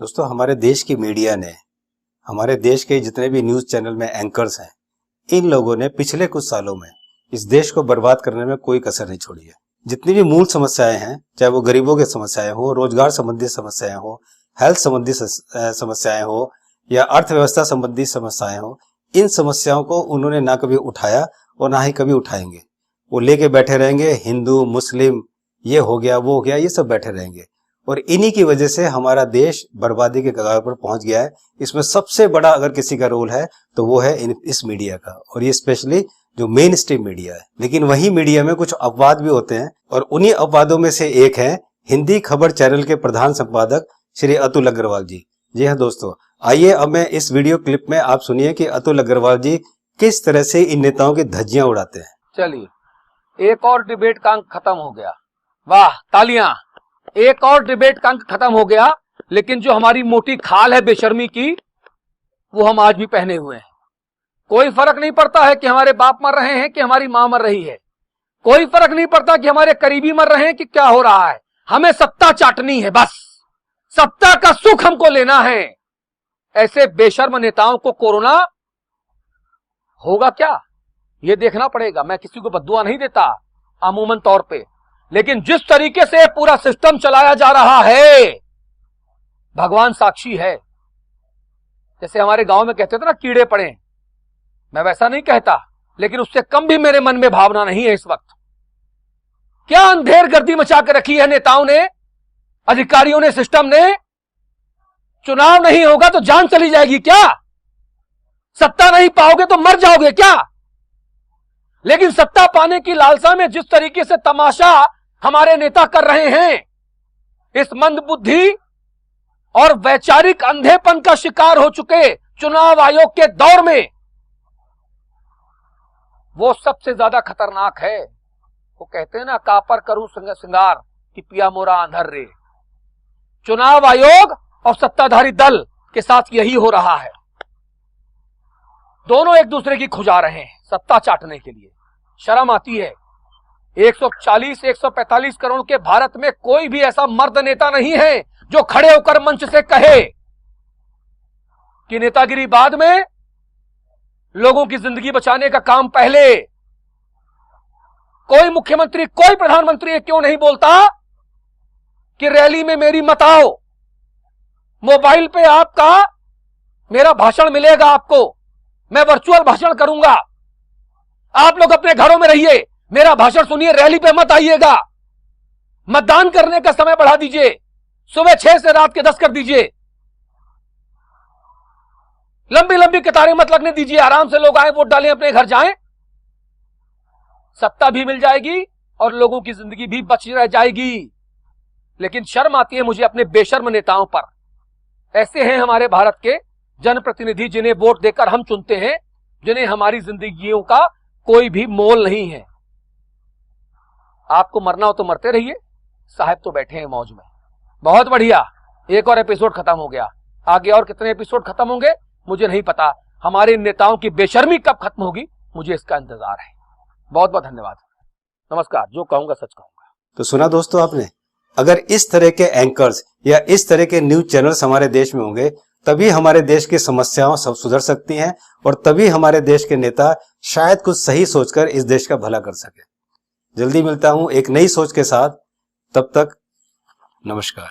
दोस्तों, हमारे देश की मीडिया ने, हमारे देश के जितने भी न्यूज चैनल में एंकर्स हैं, इन लोगों ने पिछले कुछ सालों में इस देश को बर्बाद करने में कोई कसर नहीं छोड़ी है। जितनी भी मूल समस्याएं हैं, चाहे वो गरीबों की समस्याएं हो, रोजगार संबंधी समस्याएं हो, हेल्थ संबंधी समस्याएं हो या अर्थव्यवस्था संबंधी समस्याएं हो, इन समस्याओं को उन्होंने ना कभी उठाया और ना ही कभी उठाएंगे। वो लेके बैठे रहेंगे, हिंदू मुस्लिम ये हो गया वो हो गया, ये सब बैठे रहेंगे और इन्हीं की वजह से हमारा देश बर्बादी के कगार पर पहुंच गया है। इसमें सबसे बड़ा अगर किसी का रोल है तो वो है इस मीडिया का, और ये स्पेशली जो मेन स्ट्रीम मीडिया है। लेकिन वही मीडिया में कुछ अपवाद भी होते हैं और उन्हीं अपवादों में से एक है हिंदी खबर चैनल के प्रधान संपादक श्री अतुल अग्रवाल जी। जी हाँ दोस्तों, आइए अब मैं इस वीडियो क्लिप में आप सुनिए कि अतुल अग्रवाल जी किस तरह से इन नेताओं की धज्जियां उड़ाते हैं। चलिए, एक और डिबेट का अंक खत्म हो गया। वाह, तालियां। एक और डिबेट का अंक खत्म हो गया। लेकिन जो हमारी मोटी खाल है बेशर्मी की, वो हम आज भी पहने हुए हैं। कोई फर्क नहीं पड़ता है कि हमारे बाप मर रहे हैं कि हमारी मां मर रही है। कोई फर्क नहीं पड़ता कि हमारे करीबी मर रहे हैं कि क्या हो रहा है। हमें सत्ता चाटनी है, बस सत्ता का सुख हमको लेना है। ऐसे बेशर्म नेताओं को कोरोना होगा क्या, ये देखना पड़ेगा। मैं किसी को बद्दुआ नहीं देता अमूमन तौर पे, लेकिन जिस तरीके से पूरा सिस्टम चलाया जा रहा है, भगवान साक्षी है। जैसे हमारे गांव में कहते थे ना, कीड़े पड़े, मैं वैसा नहीं कहता, लेकिन उससे कम भी मेरे मन में भावना नहीं है इस वक्त। क्या अंधेर गर्दी मचा के रखी है नेताओं ने, अधिकारियों ने, सिस्टम ने। चुनाव नहीं होगा तो जान चली जाएगी क्या? सत्ता नहीं पाओगे तो मर जाओगे क्या? लेकिन सत्ता पाने की लालसा में जिस तरीके से तमाशा हमारे नेता कर रहे हैं, इस मंदबुद्धि और वैचारिक अंधेपन का शिकार हो चुके चुनाव आयोग के दौर में, वो सबसे ज्यादा खतरनाक है। वो कहते हैं ना, कापर करूं सिंगार कि पिया मोरा अंधर रे। चुनाव आयोग और सत्ताधारी दल के साथ यही हो रहा है। दोनों एक दूसरे की खुजा रहे हैं सत्ता चाटने के लिए। शर्म आती है। 140-145 करोड़ के भारत में कोई भी ऐसा मर्द नेता नहीं है जो खड़े होकर मंच से कहे कि नेतागिरी बाद में, लोगों की जिंदगी बचाने का काम पहले। कोई मुख्यमंत्री, कोई प्रधानमंत्री क्यों नहीं बोलता कि रैली में मेरी मत आओ, मोबाइल पे आपका मेरा भाषण मिलेगा आपको, मैं वर्चुअल भाषण करूंगा, आप लोग अपने घरों में रहिए, मेरा भाषण सुनिए, रैली पे मत आइएगा। मतदान करने का समय बढ़ा दीजिए, सुबह 6 से रात के 10 कर दीजिए। लंबी लंबी कतारें मत लगने दीजिए, आराम से लोग आए, वोट डालें, अपने घर जाएं। सत्ता भी मिल जाएगी और लोगों की जिंदगी भी बच रह जाएगी। लेकिन शर्म आती है मुझे अपने बेशर्म नेताओं पर। ऐसे हैं हमारे भारत के जनप्रतिनिधि जिन्हें वोट देकर हम चुनते हैं, जिन्हें हमारी जिंदगियों का कोई भी मोल नहीं है। आपको मरना हो तो मरते रहिए, साहब तो बैठे हैं मौज में। बहुत बढ़िया, एक और एपिसोड खत्म हो गया। आगे और कितने एपिसोड खत्म होंगे मुझे नहीं पता। हमारे नेताओं की बेशर्मी कब खत्म होगी, मुझे इसका इंतजार है। बहुत बहुत धन्यवाद, नमस्कार। जो कहूंगा सच कहूंगा। तो सुना दोस्तों आपने, अगर इस तरह के एंकर्स या इस तरह के न्यूज चैनल्स हमारे देश में होंगे, तभी हमारे देश की समस्याओं सब सुधर सकती हैं और तभी हमारे देश के नेता शायद कुछ सही सोचकर इस देश का भला कर सके। जल्दी मिलता हूं एक नई सोच के साथ, तब तक नमस्कार।